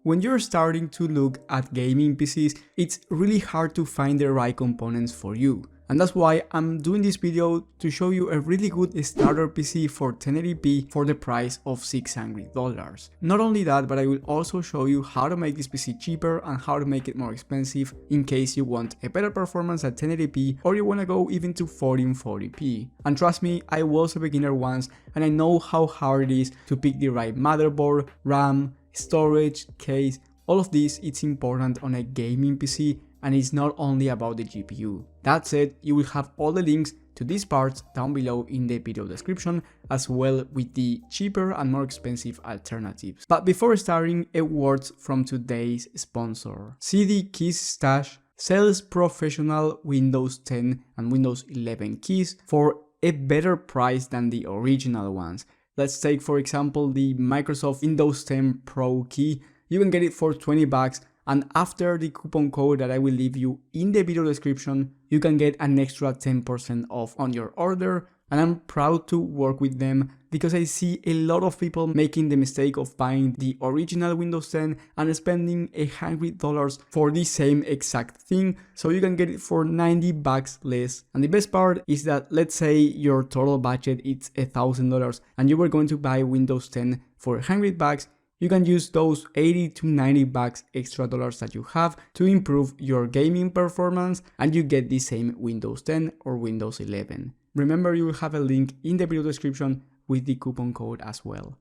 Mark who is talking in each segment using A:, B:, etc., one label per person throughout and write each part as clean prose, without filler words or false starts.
A: When you're starting to look at gaming PCs, it's really hard to find the right components for you. And that's why I'm doing this video to show you a really good starter PC for 1080p for the price of $600. Not only that, but I will also show you how to make this PC cheaper and how to make it more expensive in case you want a better performance at 1080p or you want to go even to 1440p. And trust me, I was a beginner once and I know how hard it is to pick the right motherboard, RAM, storage, case. All of this, it's important on a gaming PC, and it's not only about the GPU. That said, you will have all the links to these parts down below in the video description, as well with the cheaper and more expensive alternatives. But before starting, a word from today's sponsor. CDKEYSTASH sells professional Windows 10 and Windows 11 keys for a better price than the original ones. Let's take for example the Microsoft Windows 10 Pro key. You can get it for $20, and after the coupon code that I will leave you in the video description, you can get an extra 10% off on your order. And I'm proud to work with them because I see a lot of people making the mistake of buying the original Windows 10 and spending $100 for the same exact thing, so you can get it for $90 less. And the best part is that, let's say your total budget is $1,000 and you were going to buy Windows 10 for $100, you can use those $80 to $90 extra dollars that you have to improve your gaming performance, and you get the same Windows 10 or Windows 11. Remember, you will have a link in the video description with the coupon code as well.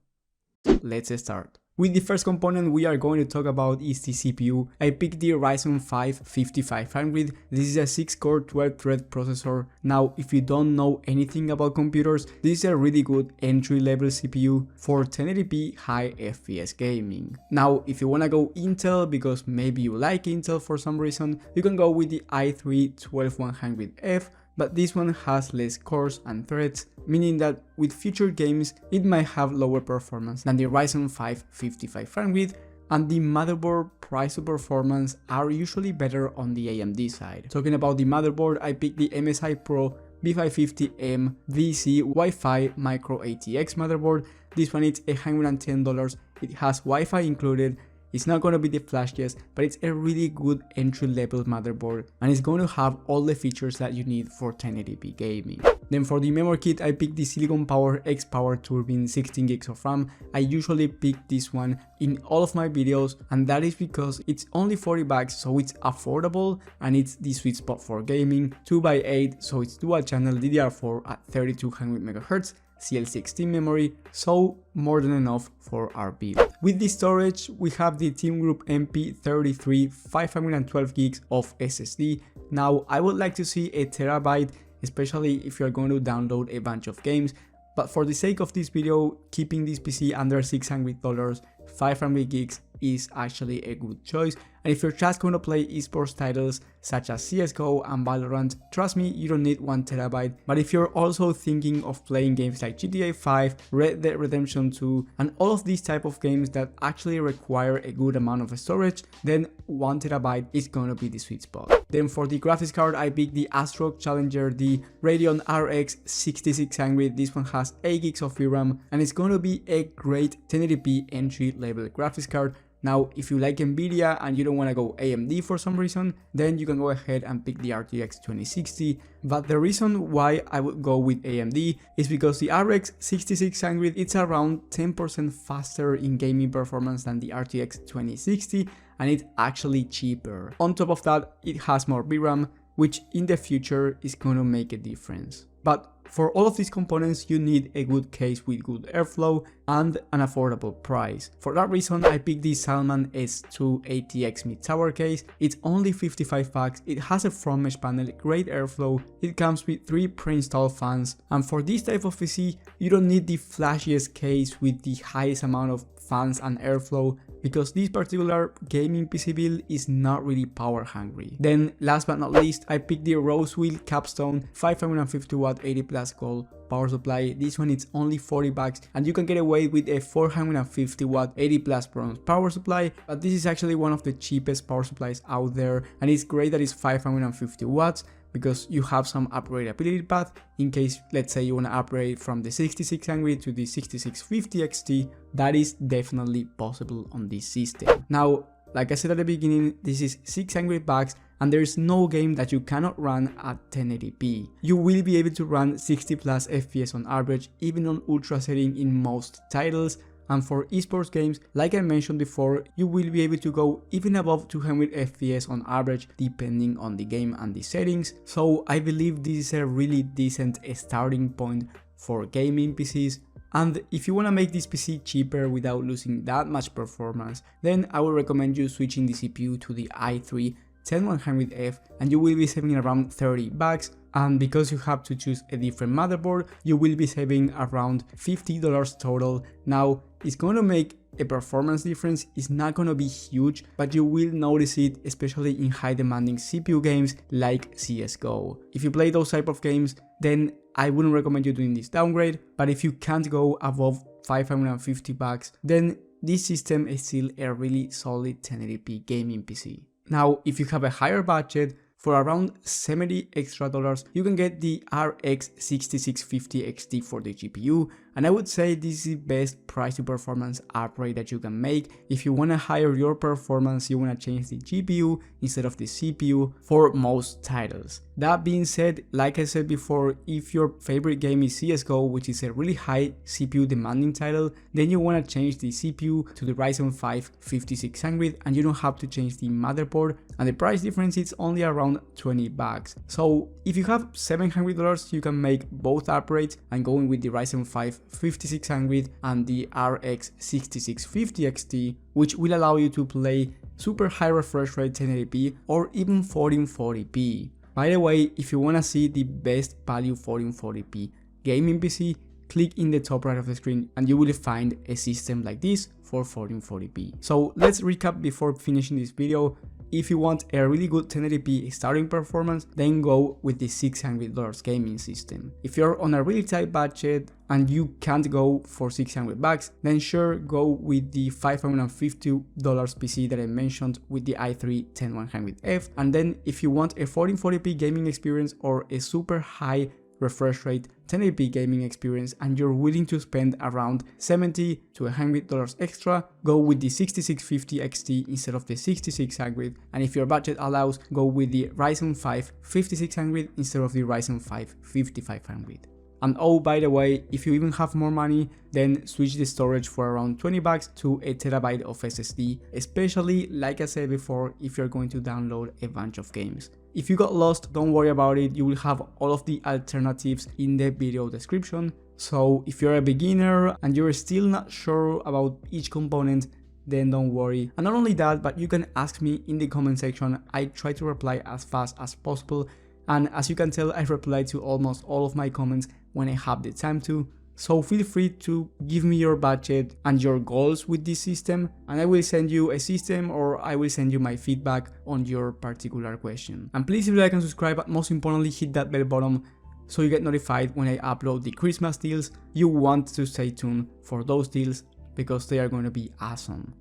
A: Let's start. With the first component we are going to talk about is the CPU. I picked the Ryzen 5 5500. This is a 6-core 12-thread processor. Now, if you don't know anything about computers, this is a really good entry-level CPU for 1080p high FPS gaming. Now, if you wanna go Intel because maybe you like Intel for some reason, you can go with the i3 12100F. But this one has less cores and threads, meaning that with future games it might have lower performance than the Ryzen 5 5500, and the motherboard price to performance are usually better on the AMD side. Talking about the motherboard, I picked the MSI Pro B550M VC Wi-Fi Micro ATX motherboard. This one is $110, it has Wi-Fi included. It's not going to be the flashiest, but it's a really good entry-level motherboard and it's going to have all the features that you need for 1080p gaming. Then for the memory kit, I picked the Silicon Power X Power Turbine 16 gigs of RAM. I usually pick this one in all of my videos, and that is because it's only $40, so it's affordable and it's the sweet spot for gaming. 2x8, so it's dual channel DDR4 at 3200 MHz. CL16 memory, so more than enough for our build. With the storage, we have the Team Group MP33 512 gigs of SSD. Now, I would like to see a terabyte, especially if you're going to download a bunch of games, but for the sake of this video, keeping this PC under $600, 500 gigs is actually a good choice. And if you're just going to play esports titles such as CSGO and Valorant, trust me, you don't need 1 terabyte. But if you're also thinking of playing games like GTA 5, Red Dead Redemption 2, and all of these type of games that actually require a good amount of storage, then 1 terabyte is going to be the sweet spot. Then for the graphics card, I picked the ASRock Challenger, the Radeon RX 6600. This one has 8 gigs of VRAM and it's going to be a great 1080p entry level graphics card. Now, if you like Nvidia and you don't want to go AMD for some reason, then you can go ahead and pick the RTX 2060. But the reason why I would go with AMD is because the RX 6600, it's around 10% faster in gaming performance than the RTX 2060, and it's actually cheaper. On top of that, it has more VRAM, which in the future is going to make a difference. But for all of these components, you need a good case with good airflow and an affordable price. For that reason, I picked the Salman S2 ATX mid-tower case. It's only $55. It has a front mesh panel, great airflow. It comes with 3 pre-installed fans. And for this type of PC, you don't need the flashiest case with the highest amount of fans and airflow, because this particular gaming PC build is not really power hungry. Then last but not least, I picked the Rosewheel Capstone 550 watt 80 plus gold power supply. This one is only $40 and you can get away with a 450 watt 80 plus bronze power supply, but this is actually one of the cheapest power supplies out there, and it's great that it's 550 watts. because you have some upgradability path in case, let's say, you want to upgrade from the 6600 to the 6650 XT. That is definitely possible on this system. Now, like I said at the beginning, this is $600 and there is no game that you cannot run at 1080p. You will be able to run 60 plus FPS on average, even on ultra setting in most titles. And for esports games, like I mentioned before, you will be able to go even above 200 FPS on average depending on the game and the settings. So I believe this is a really decent starting point for gaming PCs. And if you want to make this PC cheaper without losing that much performance, then I would recommend you switching the CPU to the i3-10100F and you will be saving around $30. And because you have to choose a different motherboard, you will be saving around $50 total. Now, it's going to make a performance difference. It's not going to be huge, but you will notice it, especially in high demanding CPU games like CSGO. If you play those type of games, then I wouldn't recommend you doing this downgrade, but if you can't go above $550, then this system is still a really solid 1080p gaming PC. Now, if you have a higher budget, for around $70 extra, you can get the RX 6650 XT for the GPU, and I would say this is the best price to performance upgrade that you can make. If you want to higher your performance, you want to change the GPU instead of the CPU for most titles. That being said, like I said before, if your favorite game is CSGO, which is a really high CPU demanding title, then you want to change the CPU to the Ryzen 5 5600 and you don't have to change the motherboard, and the price difference is only around $20. So if you have $700, you can make both upgrades and going with the Ryzen 5 5600 and the RX 6650 XT, which will allow you to play super high refresh rate 1080p or even 1440p. By the way, if you want to see the best value 1440p gaming PC, click in the top right of the screen and you will find a system like this for 1440p. So let's recap before finishing this video. If you want a really good 1080p starting performance, then go with the $600 gaming system. If you're on a really tight budget and you can't go for $600, then sure, go with the $550 PC that I mentioned with the i3-10100F. And then if you want a 1440p gaming experience or a super high refresh rate 1080p gaming experience and you're willing to spend around $70 to $100 extra, go with the 6650 XT instead of the 6600, and if your budget allows, go with the Ryzen 5 5600 instead of the Ryzen 5 5500. And oh, by the way, if you even have more money, then switch the storage for around $20 to a terabyte of SSD, especially, like I said before, if you're going to download a bunch of games. If you got lost, don't worry about it, you will have all of the alternatives in the video description. So if you're a beginner and you're still not sure about each component, then don't worry. And not only that, but you can ask me in the comment section. I try to reply as fast as possible. And as you can tell, I reply to almost all of my comments when I have the time to. So feel free to give me your budget and your goals with this system, and I will send you a system or I will send you my feedback on your particular question. And please leave a like and subscribe, but most importantly hit that bell button so you get notified when I upload the Christmas deals. You want to stay tuned for those deals because they are going to be awesome.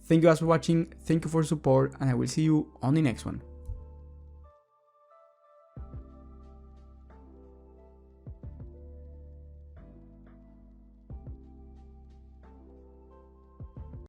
A: Thank you guys for watching, thank you for your support, and I will see you on the next one.